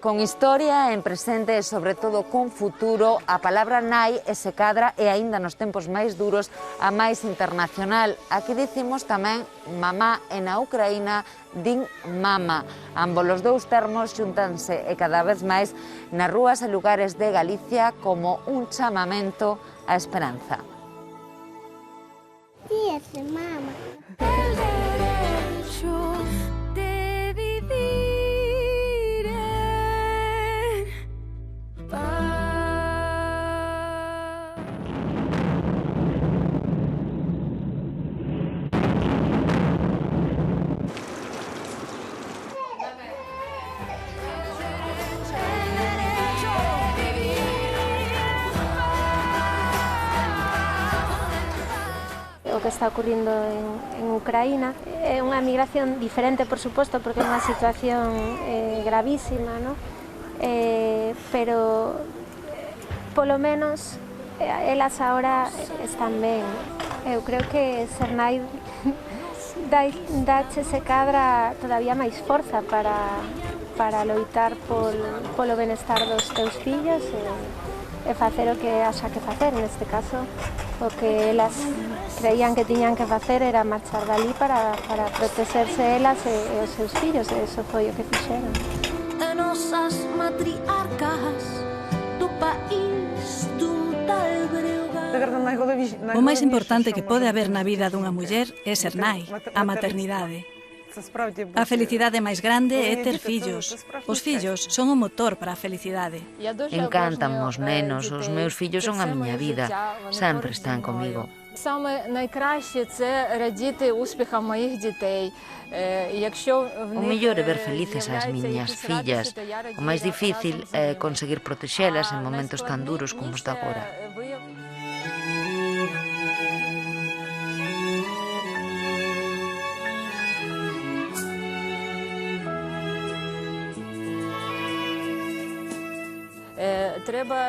Con historia en presente e, sobre todo, con futuro, a palabra nai e se cadra e, aínda nos tempos máis duros, a máis internacional. Aquí dicimos tamén mamá e na Ucraína din mama. Ambos os dous termos xuntanse e cada vez máis nas rúas e lugares de Galicia como un chamamento á esperanza. Dice mama. O que está ocurrindo en Ucraína é unha migración diferente, por suposto, porque é unha situación gravísima, ¿no? Pero polo menos elas agora están ben. Eu creo que ser nai dache se cadra todavía máis forza para loitar polo benestar dos teus fillos e facer o que haxa que facer. Neste caso, o que elas creían que tiñan que facer era marchar dali para protexerse elas e os seus fillos, e iso foi o que fixeron. E nosas matriarcas do país dun tal Breogán. O máis importante que pode haber na vida dunha muller é ser nai, a maternidade. A felicidade máis grande é ter fillos. Os fillos son o motor para a felicidade. Encántanme os nenos, os meus fillos son a miña vida, sempre están comigo. Саме найкраще це радіти успіхам моїх дітей. O mellor é ver felices as miñas fillas. O máis difícil é conseguir protexelas en momentos tan duros como os de agora.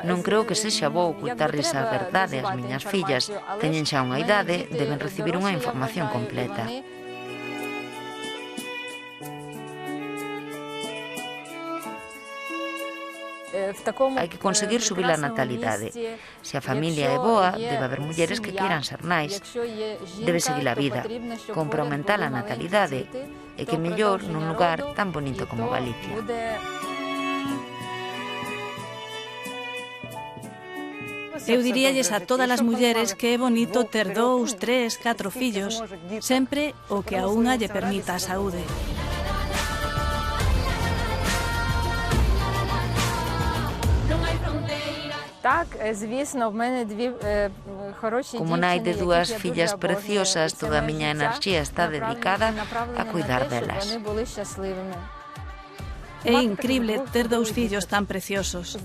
Non creo que sexa bo ocultarles a verdade ás miñas fillas. Teñen xa unha idade, deben recibir unha información completa. Hai que conseguir subir a natalidade. Se a familia é boa, debe haber mulleres que queiran ser nais. Debe seguir a vida, compra aumentar a natalidade, e que mellor nun lugar tan bonito como Galicia. Eu diríalles a todas as mulleres que é bonito ter 2, 3, 4 fillos, sempre o que a unha lle permita a saúde. Como nai de dúas fillas preciosas, toda a miña enerxía está dedicada a cuidar delas. É incrible ter 2 fillos tan preciosos.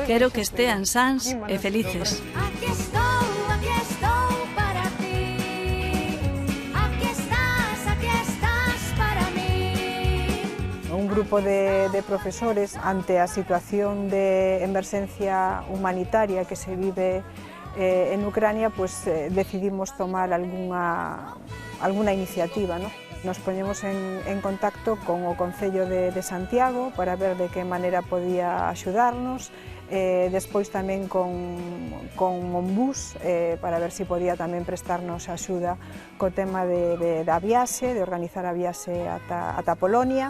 Quero que estean sans e felices. Aquí estou para ti. Aquí estás para mí. Un grupo de profesores, ante a situación de emerxencia humanitaria que se vive en Ucrania, pues decidimos tomar alguna iniciativa, ¿no? Nos poñemos en contacto con o Concello de Santiago para ver de que maneira podía axudarnos, despois tamén con Monbus para ver se podía tamén prestarnos axuda co tema da viaxe, de organizar a viaxe ata Polonia.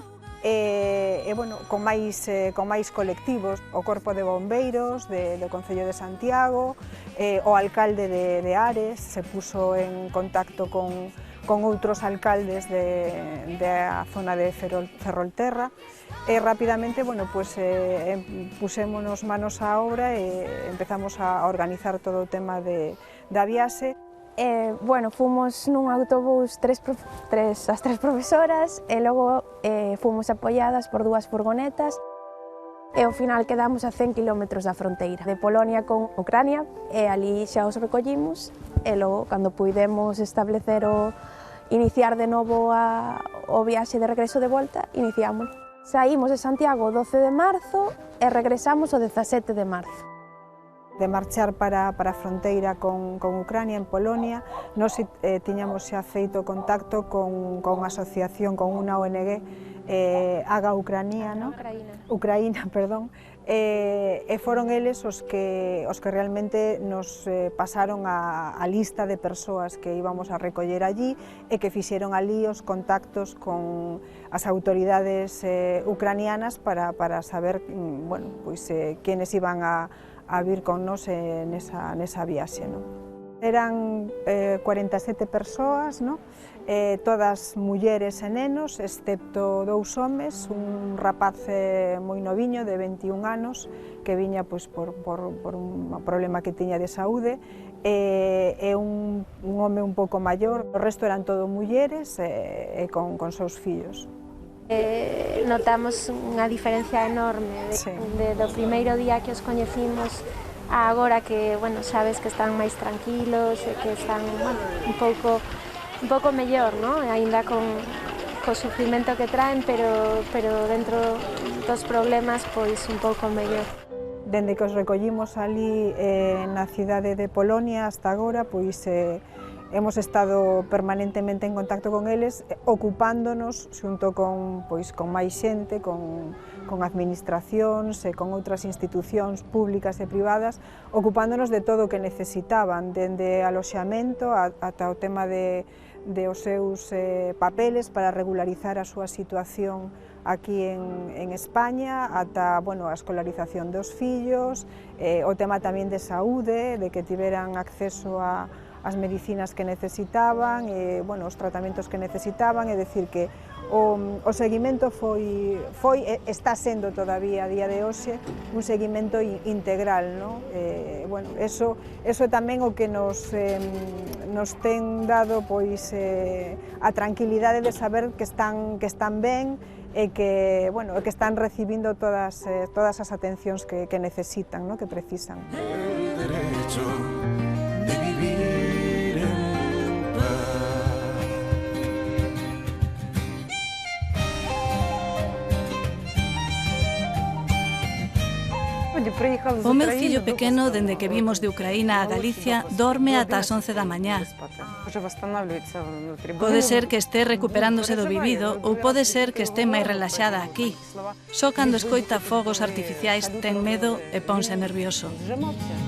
Bueno, con máis colectivos, o Corpo de Bombeiros do Concello de Santiago, o alcalde de Ares se puso en contacto con outros alcaldes da zona de Ferrolterra e rapidamente, bueno, pues, pusémonos manos á obra e empezamos a organizar todo o tema da viaxe. Bueno, fomos nun autobús as tres profesoras e logo fomos apoiadas por 2 furgonetas e ao final quedamos a 100 km da fronteira de Polonia con Ucrania e ali xa os recollimos e logo, cando puidemos iniciar de novo o viaxe de regreso de volta, iniciamos. Saímos de Santiago o 12 de marzo e regresamos o 17 de marzo. de marchar para a fronteira con Ucrania, en Polonia, nós tiñamos xa feito contacto con unha asociación, con unha ONG, Haga Ucrania, ¿no? Ucraína, perdón, e foron eles os que realmente nos pasaron a lista de persoas que íbamos a recoller allí e que fixeron allí os contactos con as autoridades ucranianas para saber, bueno, pois, quienes iban a vir con nos nesa viaxe, ¿no? Eran 47 persoas, ¿no? Todas mulleres e nenos, excepto 2 homes, un rapaz moi noviño de 21 anos que viña pois, por un problema que tiña de saúde, e un home un pouco maior. O resto eran todo mulleres e con seus fillos. Notamos unha diferencia enorme Sí. do primeiro día que os coñecimos a agora que, bueno, sabes que están máis tranquilos e que están, bueno, un pouco mellor, ¿no? Ainda co sufrimento que traen, pero dentro dos problemas, pois un pouco mellor. Dende que os recollimos ali na cidade de Polonia hasta agora, pois hemos estado permanentemente en contacto con eles, ocupándonos xunto con máis xente, con administracións e con outras institucións públicas e privadas, ocupándonos de todo o que necesitaban, dende aloxamento ata o tema de os seus papeles para regularizar a súa situación aquí en España, ata, bueno, a escolarización dos fillos, o tema tamén de saúde, de que tiveran acceso as medicinas que necesitaban, bueno, os tratamentos que necesitaban, é dicir que o seguimento foi está sendo todavía a día de hoxe un seguimento integral, ¿no? Bueno, eso é tamén o que nos ten dado pois a tranquilidade de saber que están ben e que, bueno, que están recibindo todas as atencións que necesitan, ¿no? Que precisan. El derecho de vivir en paz. O meu fillo pequeno, dende que vimos de Ucraína a Galicia, dorme ata as 11 da mañá. Pode ser que esté recuperándose do vivido ou pode ser que esté máis relaxada aquí. Só cando escoita fogos artificiais ten medo e ponse nervioso.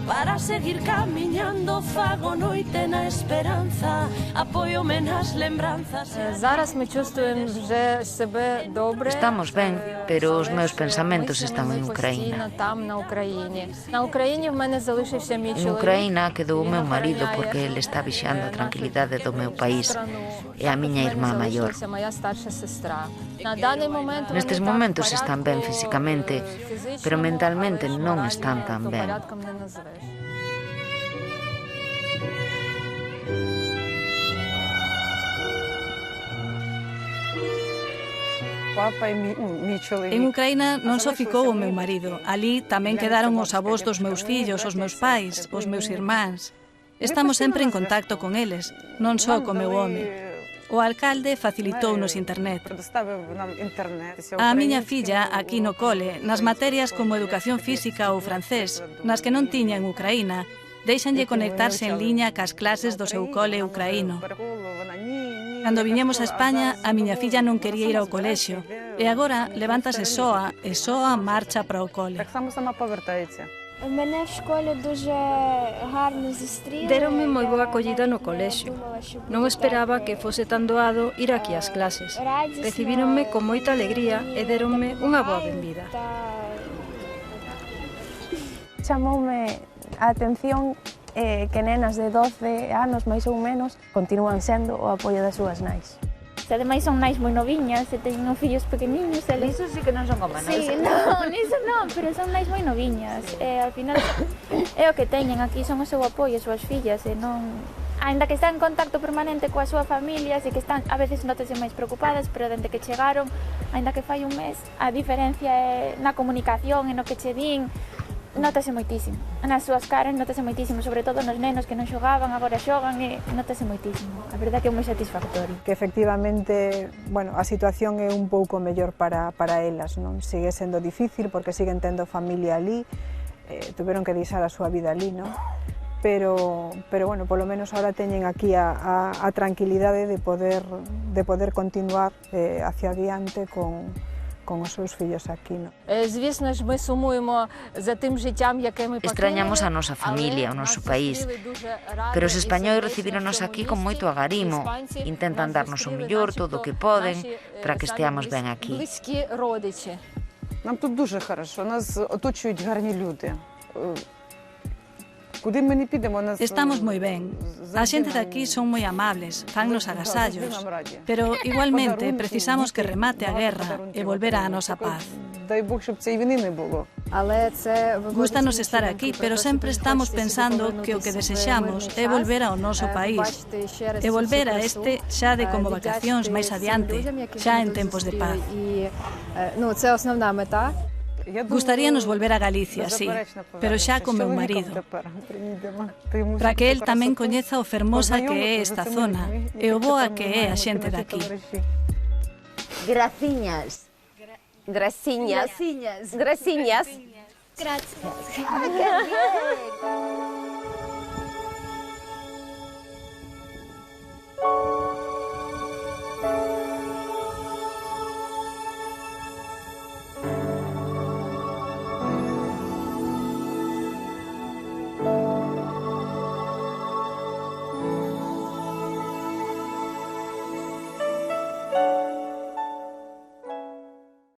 Para seguir camiñando fago noite na esperanza, apóiome nas lembranzas. Зараз ми чувствуємо вже себе добре. Estamos ben, pero os meus pensamentos están en Ucraína. Там, на Україні. На Україні в мене залишився мій En чоловік. Ucraína quedou o meu marido porque ele está vixando a tranquilidade do meu país e a miña irmá maior. Моя старша сестра. На даний момент Nestes momentos están ben fisicamente, pero mentalmente non están tan ben. En Ucraína non só ficou o meu marido, alí tamén quedaron os avós dos meus fillos, os meus pais, os meus irmáns. Estamos sempre en contacto con eles, non só co meu home. O alcalde facilitounos internet. A miña filla, aquí no cole, nas materias como educación física ou francés, nas que non tiña en Ucraína, déixanlle conectarse en liña cas clases do seu cole ucraíno. Cando viñemos a España, a miña filla non quería ir ao colexio, e agora levántase soa e soa marcha para o cole. Мене в школі дуже гарно зустріли. Deronme moi boa acollida no colexio. Non esperaba que fose tan doado ir aquí ás clases. Recibíronme con moita alegría e deronme unha boa benvida. Chamoume a atención que nenas de 12 anos, máis ou menos, continúan sendo o apoio das súas nais. Ademais son nais moi noviñas e teñen fillos pequeniños. Iso sí que non son como nós. Sí, non, iso non, pero son nais moi noviñas. E ao final é o que teñen aquí, son o seu apoio, as súas fillas, e non... Ainda que están en contacto permanente coa súa familia, e que están, a veces notase máis preocupadas, pero dende que chegaron, ainda que fai un mes, a diferencia é na comunicación e no que che din, notase moitísimo. Nas súas caras notase moitísimo, sobre todo nos nenos que non xogaban, agora xogan e notase moitísimo. A verdade é que é moi satisfactorio. Que efectivamente, bueno, a situación é un pouco mellor para elas, non? Sigue sendo difícil porque siguen tendo familia ali, Tuveron que deixar a súa vida ali, non? Pero bueno, polo menos ahora teñen aquí a tranquilidade de poder continuar hacia adiante con os seus fillos aquí, non? Звісно ж, ми сумуємо за тим життям, яке ми Extrañamos a nosa familia, o noso país, pero os españois recibíronos aquí con moito agarimo, intentan darnos o mellor, todo o que poden, para que esteamos ben aquí. Близькі родичі. Нам тут дуже хорошо, нас оточують гарні люди. Куди ми не підемо, нас... Estamos moi ben. A xente de aquí son moi amables, fannos agasallos, pero igualmente precisamos que remate a guerra e volver á nosa paz. Дай Бог, щоб цієї війни не було. Gústanos estar aquí, pero sempre estamos pensando que o que desexamos é volver ao noso país e volver a este xa de como vacacións máis adiante, xa en tempos de paz. Це основна мета. Gustaríanos volver a Galicia, sí, pero xa con meu marido, para que el tamén coñeza o fermosa que é esta zona e o boa que é a xente daqui. Graciñas. Graciñas. Graciñas. Gracias. ¡Qué bien!